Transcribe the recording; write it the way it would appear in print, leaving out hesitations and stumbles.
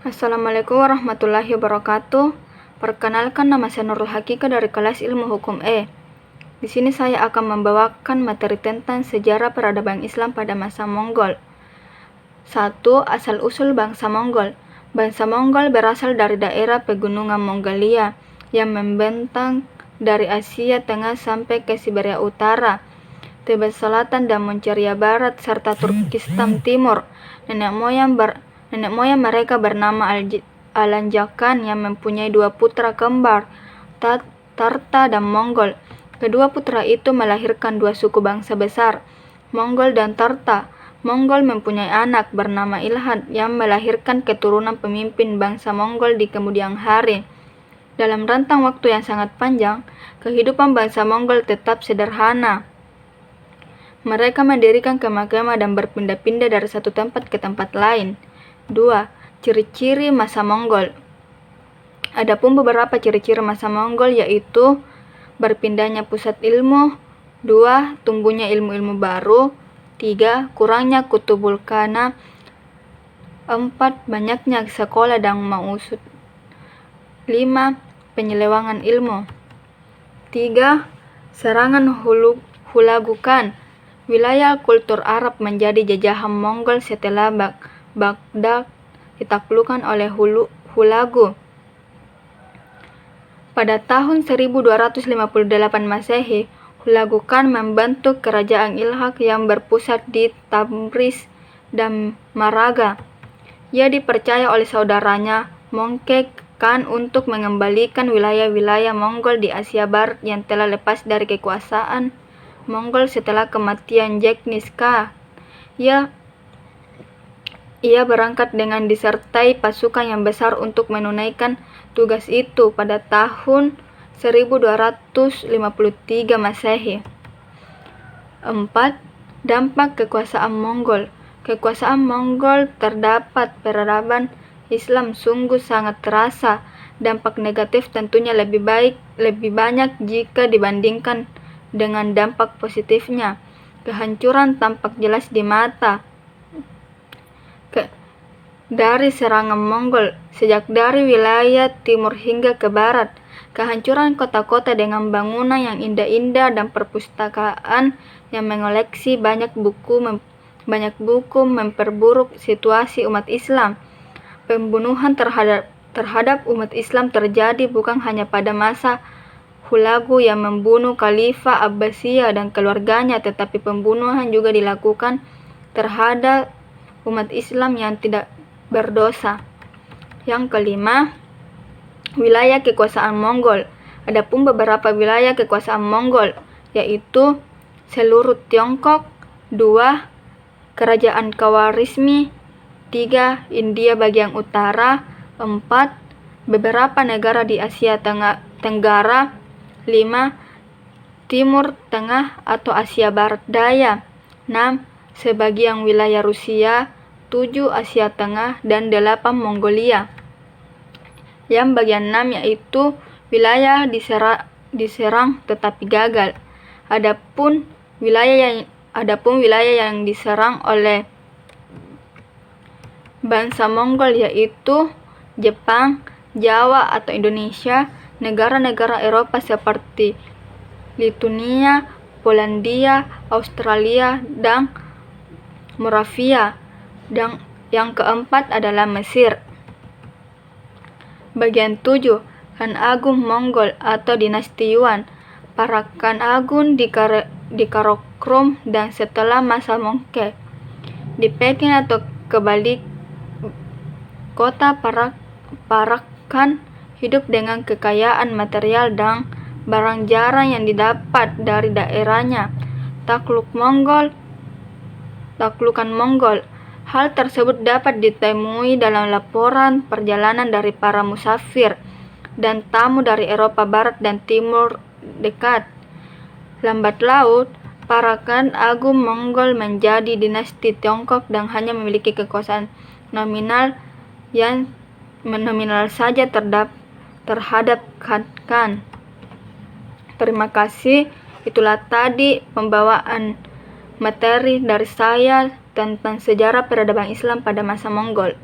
Assalamualaikum warahmatullahi wabarakatuh. Perkenalkan, nama saya Nurul Hakika dari kelas Ilmu Hukum E. Di sini saya akan membawakan materi tentang sejarah peradaban Islam pada masa Mongol. 1. Asal-usul bangsa Mongol. Bangsa Mongol berasal dari daerah pegunungan Mongolia yang membentang dari Asia Tengah sampai ke Siberia Utara, Tibet Selatan dan Mongolia Barat, serta Turkistan Timur. Nenek moyang mereka bernama Alanjakan yang mempunyai 2 putra kembar, Tarta dan Mongol. Kedua putra itu melahirkan 2 suku bangsa besar, Mongol dan Tarta. Mongol mempunyai anak bernama Ilhan yang melahirkan keturunan pemimpin bangsa Mongol di kemudian hari. Dalam rentang waktu yang sangat panjang, kehidupan bangsa Mongol tetap sederhana. Mereka mendirikan kemah-kemah dan berpindah-pindah dari satu tempat ke tempat lain. 2. Ciri-ciri masa Mongol. Adapun beberapa ciri-ciri masa Mongol yaitu berpindahnya pusat ilmu, 2. Tumbuhnya ilmu-ilmu baru, 3. Kurangnya kutubul kana, 4. Banyaknya sekolah dan mausud, 5. Penyelewangan ilmu. 3. Serangan Hulagukan. Wilayah kultur Arab menjadi jajahan Mongol setelah Baghdad ditaklukkan oleh Hulagu. Pada tahun 1258 Masehi, Hulagu Khan membentuk kerajaan Ilhaq yang berpusat di Tabriz dan Maraga. Ia dipercaya oleh saudaranya Mongke Khan untuk mengembalikan wilayah-wilayah Mongol di Asia Barat yang telah lepas dari kekuasaan Mongol setelah kematian Genghis Khan. Ia berangkat dengan disertai pasukan yang besar untuk menunaikan tugas itu pada tahun 1253 Masehi. 4. Dampak kekuasaan Mongol. Kekuasaan Mongol terdapat peradaban Islam sungguh sangat terasa. Dampak negatif tentunya lebih banyak jika dibandingkan dengan dampak positifnya. Kehancuran tampak jelas di mata dari serangan Mongol, sejak dari wilayah timur hingga ke barat. Kehancuran kota-kota dengan bangunan yang indah-indah dan perpustakaan yang mengoleksi banyak buku memperburuk situasi umat Islam. Pembunuhan terhadap umat Islam terjadi bukan hanya pada masa Hulagu yang membunuh Khalifah Abbasiyah dan keluarganya, tetapi pembunuhan juga dilakukan terhadap umat Islam yang tidak berdosa. Yang kelima, wilayah kekuasaan Mongol. Adapun beberapa wilayah kekuasaan Mongol yaitu seluruh Tiongkok, 2. Kerajaan Khawarizmi, 3. India bagian utara, 4. Beberapa negara di Asia Tenggara, 5. Timur Tengah atau Asia Barat Daya, 6. Sebagian wilayah Rusia, 7. Asia Tengah, dan 8. Mongolia. Yang bagian 6 yaitu wilayah diserang tetapi gagal. Adapun wilayah yang diserang oleh bangsa Mongol yaitu Jepang, Jawa atau Indonesia, negara-negara Eropa seperti Lituania, Polandia, Australia, dan Moravia. Dan yang keempat adalah Mesir. Bagian 7. Khan Agung Mongol atau dinasti Yuan. Para Khan Agung di Karakorum dan setelah masa Mongke di Peking atau kebalik kota para Khan hidup dengan kekayaan material dan barang jarang yang didapat dari daerahnya. Taklukan Mongol. Hal tersebut dapat ditemui dalam laporan perjalanan dari para musafir dan tamu dari Eropa Barat dan Timur Dekat. Lambat laut, para Khan Agung Mongol menjadi dinasti Tiongkok dan hanya memiliki kekuasaan nominal saja terhadap Khan. Terima kasih. Itulah tadi pembawaan materi dari saya tentang sejarah peradaban Islam pada masa Mongol.